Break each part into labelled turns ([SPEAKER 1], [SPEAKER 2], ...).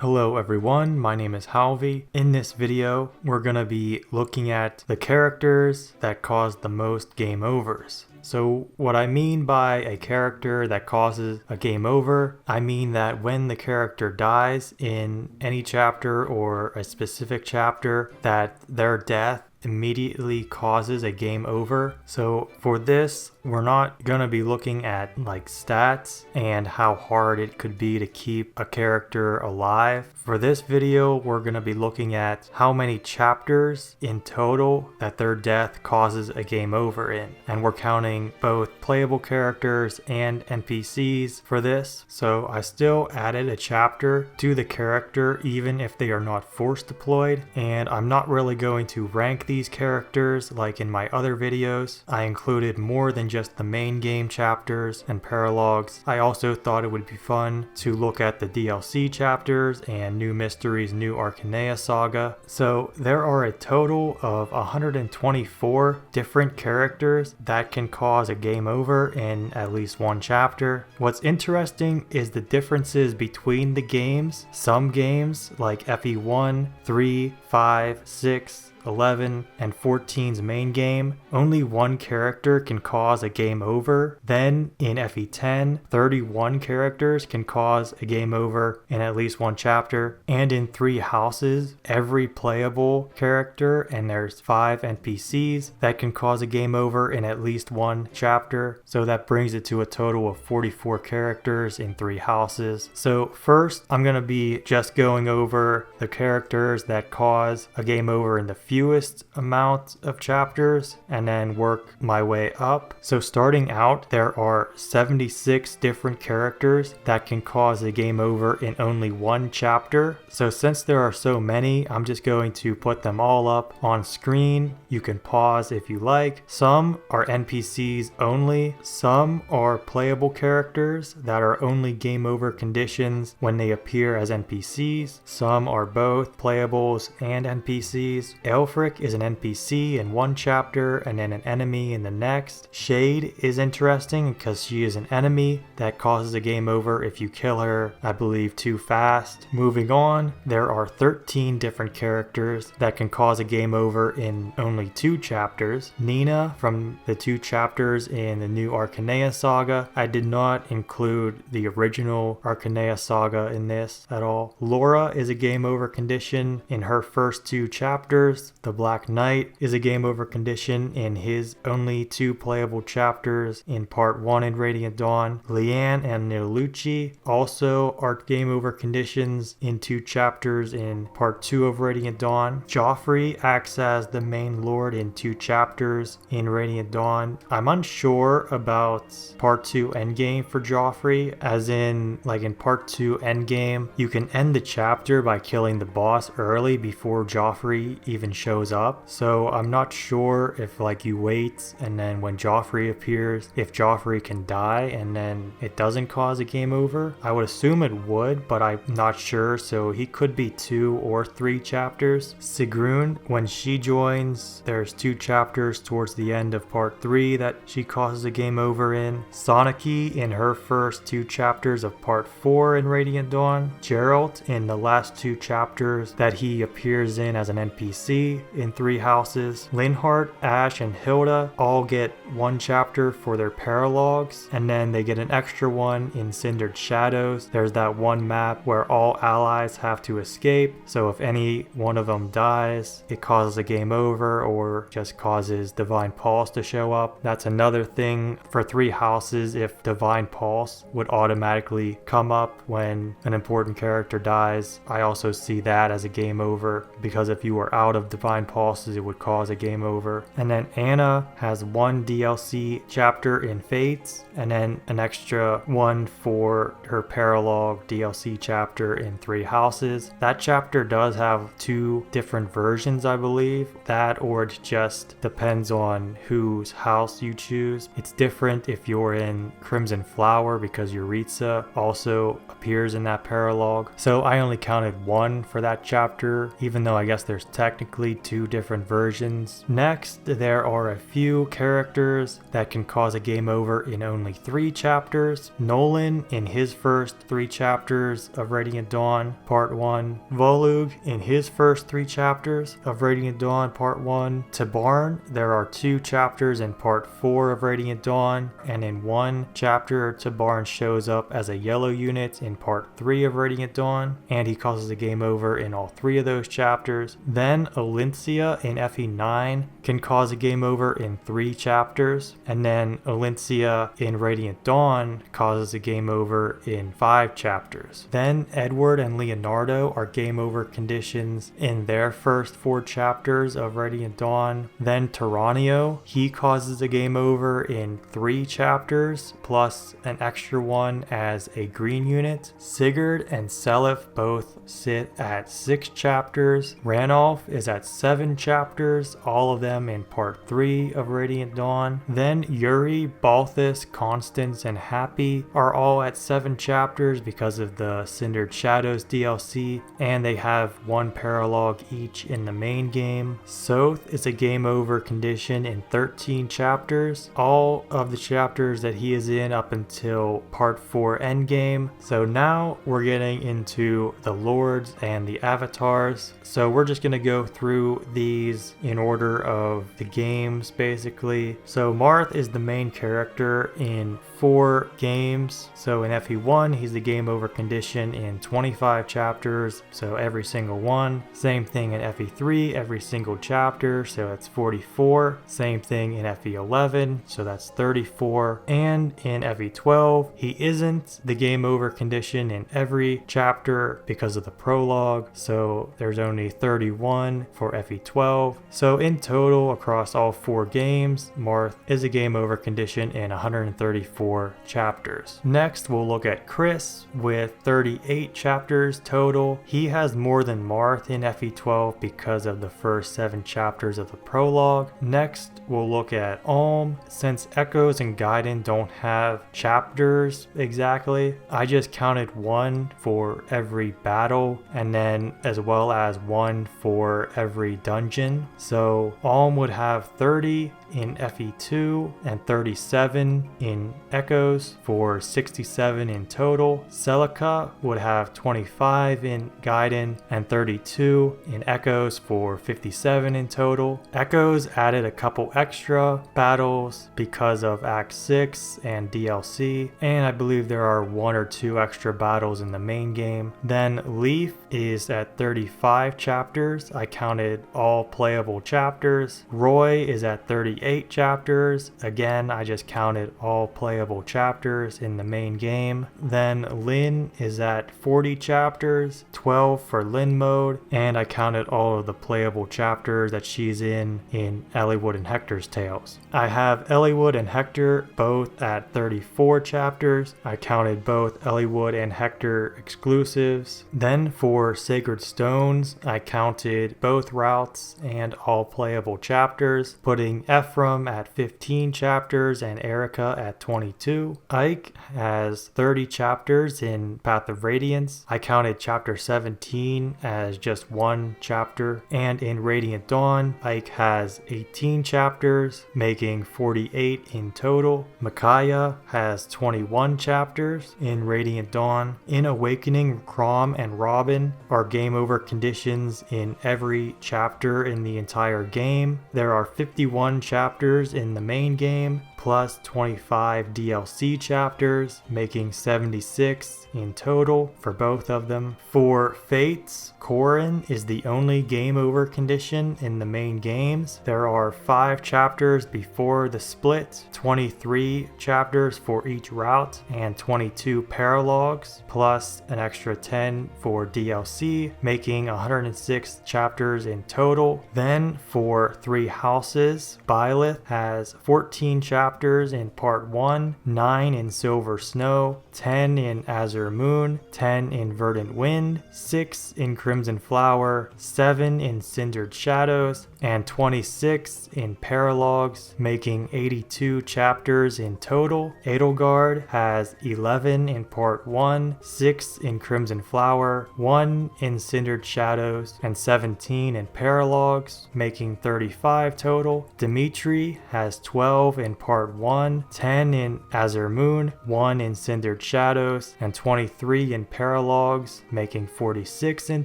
[SPEAKER 1] Hello everyone, my name is Halvey. In this video, we're going to be looking at the characters that caused the most game overs. So what I mean by a character that causes a game over, I mean that when the character dies in any chapter or a specific chapter, that their death immediately causes a game over. So for this, we're not going to be looking at like stats and how hard it could be to keep a character alive. For this video, we're going to be looking at how many chapters in total that their death causes a game over in. And we're counting both playable characters and NPCs for this. So I still added a chapter to the character even if they are not force deployed. And I'm not really going to rank these characters like in my other videos. I included more than just the main game chapters and paralogs. I also thought it would be fun to look at the DLC chapters and New Mysteries, New Arcanea Saga. So there are a total of 124 different characters that can cause a game over in at least one chapter. What's interesting is the differences between the games. Some games like FE1, 3, 5, 6, 11, and 14's main game, only one character can cause a game over. Then in FE10, 31 characters can cause a game over in at least one chapter. And in 3 houses, every playable character, and there's 5 NPCs that can cause a game over in at least one chapter. So that brings it to a total of 44 characters in 3 houses. So first, I'm going to be just going over the characters that cause a game over in the fewest amount of chapters and then work my way up. So starting out, there are 76 different characters that can cause a game over in only one chapter. So since there are so many, I'm just going to put them all up on screen. You can pause if you like. Some are NPCs only. Some are playable characters that are only game over conditions when they appear as NPCs. Some are both playables and NPCs. Elfric is an NPC in one chapter and then an enemy in the next. Shade is interesting because she is an enemy that causes a game over if you kill her, I believe, too fast. Moving on, there are 13 different characters that can cause a game over in only 2 chapters. Nina from the 2 chapters in the New Arcanea Saga. I did not include the original Arcanea Saga in this at all. Laura is a game over condition in her first 2 chapters. The Black Knight is a game over condition in his only 2 playable chapters in part 1 in Radiant Dawn. Leanne and Neolucci also are game over conditions in 2 chapters in part 2 of Radiant Dawn. Joffrey acts as the main lord in 2 chapters in Radiant Dawn. I'm unsure about part 2 endgame for Joffrey, as in like in part 2 endgame, you can end the chapter by killing the boss early before Joffrey even shows up. So I'm not sure if like you wait and then when Joffrey appears, if Joffrey can die and then it doesn't cause a game over. I would assume it would, but I'm not sure, so he could be 2 or 3 chapters. Sigrun, when she joins, there's 2 chapters towards the end of part 3 that she causes a game over in. Soniki in her first 2 chapters of part 4 in Radiant Dawn. Geralt in the last 2 chapters that he appears in as an NPC in 3 houses. Linhardt, Ash, and Hilda all get 1 chapter for their paralogs, and then they get an extra one in Cindered Shadows. There's that one map where all allies have to escape, so if any one of them dies, it causes a game over or just causes Divine Pulse to show up. That's another thing for 3 houses, if Divine Pulse would automatically come up when an important character dies. I also see that as a game over, because if you were out of Divine Pulses, it would cause a game over. And then Anna has 1 DLC chapter in Fates, and then an extra one for her paralog DLC chapter in 3 houses. That chapter does have 2 different versions, I believe. That, or it just depends on whose house you choose. It's different if you're in Crimson Flower because Yuritsa also appears in that paralog. So I only counted 1 for that chapter, even though I guess there's technically basically 2 different versions. Next, there are a few characters that can cause a game over in only 3 chapters. Nolan in his first 3 chapters of Radiant Dawn Part 1, Volug in his first 3 chapters of Radiant Dawn Part 1, Tabarn, there are 2 chapters in Part 4 of Radiant Dawn, and in 1 chapter Tabarn shows up as a yellow unit in Part 3 of Radiant Dawn, and he causes a game over in all 3 of those chapters. Then Olyncia in FE9 can cause a game over in 3 chapters, and then Olyncia in Radiant Dawn causes a game over in 5 chapters. Then Edward and Leonardo are game over conditions in their first 4 chapters of Radiant Dawn. Then Tyranio, he causes a game over in 3 chapters, plus an extra one as a green unit. Sigurd and Seliph both sit at 6 chapters. Ranulf is at 7 chapters, all of them in Part 3 of Radiant Dawn. Then Yuri, Balthus, Constance, and Happy are all at 7 chapters because of the Cindered Shadows DLC, and they have 1 paralogue each in the main game. Soth is a game over condition in 13 chapters, all of the chapters that he is in up until Part 4 endgame. So now we're getting into the lords and the avatars. So we're just going to go through these in order of the games basically. So Marth is the main character in 4 games. So in FE1 he's the game over condition in 25 chapters, so every single one. Same thing in FE3, every single chapter, so that's 44. Same thing in FE11, so that's 34. And in FE12 he isn't the game over condition in every chapter because of the prologue, so there's only 31 for FE12. So in total across all 4 games, Marth is a game over condition in 134 chapters. Next we'll look at Chris with 38 chapters total. He has more than Marth in FE12 because of the first 7 chapters of the prologue. Next we'll look at Alm. Since Echoes and Gaiden don't have chapters exactly, I just counted 1 for every battle and then as well as 1 for every dungeon. So Alm would have 30 in FE2 and 37 in Echoes for 67 in total. Celica would have 25 in Gaiden and 32 in Echoes for 57 in total. Echoes added a couple extra battles because of Act 6 and DLC, and I believe there are 1 or 2 extra battles in the main game. Then Leaf is at 35 chapters. I counted all playable chapters. Roy is at 38 chapters. Again, I just counted all playable chapters in the main game. Then Lynn is at 40 chapters, 12 for Lynn mode, and I counted all of the playable chapters that she's in Eliwood and Hector's Tales. I have Eliwood and Hector both at 34 chapters. I counted both Eliwood and Hector exclusives. Then for Sacred Stones, I counted both routes and all playable chapters, putting Ephraim at 15 chapters and Erica at 22. Ike has 30 chapters in Path of Radiance. I counted chapter 17 as just 1 chapter, and in Radiant Dawn, Ike has 18 chapters, making 48 in total. Micaiah has 21 chapters in Radiant Dawn. In Awakening, Crom and Robin are game over conditions in every chapter in the entire game. There are 51 chapters in the main game, plus 25 DLC chapters, making 76 in total for both of them. For Fates, Corrin is the only game over condition in the main games. There are 5 chapters before the split, 23 chapters for each route, and 22 paralogs, plus an extra 10 for DLC, making 106 chapters in total. Then for 3 houses, Byleth has 14 chapters chapters in Part 1, 9 in Silver Snow, 10 in Azure Moon, 10 in Verdant Wind, 6 in Crimson Flower, 7 in Cindered Shadows, and 26 in Paralogs, making 82 chapters in total. Edelgard has 11 in Part 1, 6 in Crimson Flower, 1 in Cindered Shadows, and 17 in Paralogs, making 35 total. Dimitri has 12 in Part 1, 10 in Azure Moon, 1 in Cindered Shadows, and 23 in Paralogs, making 46 in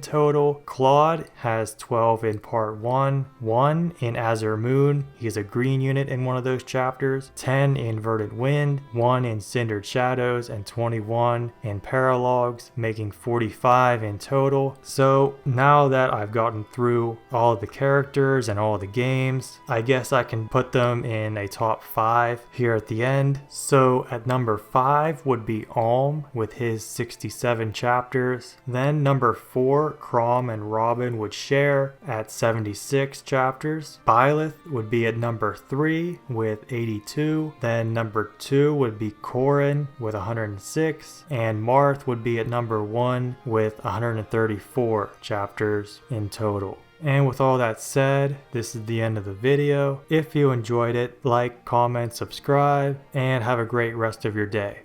[SPEAKER 1] total. Claude has 12 in Part 1, 1 in Azure Moon, he's a green unit in one of those chapters, 10 in Verdant Wind, 1 in Cindered Shadows, and 21 in Paralogs, making 45 in total. So now that I've gotten through all of the characters and all of the games, I guess I can put them in a top 5 here at the end. So at number 5 would be Alm with his 67 chapters. Then number 4, Crom and Robin would share at 76 chapters. Byleth would be at number 3 with 82. Then number 2 would be Corin with 106. And Marth would be at number 1 with 134 chapters in total. And with all that said, this is the end of the video. If you enjoyed it, like, comment, subscribe, and have a great rest of your day.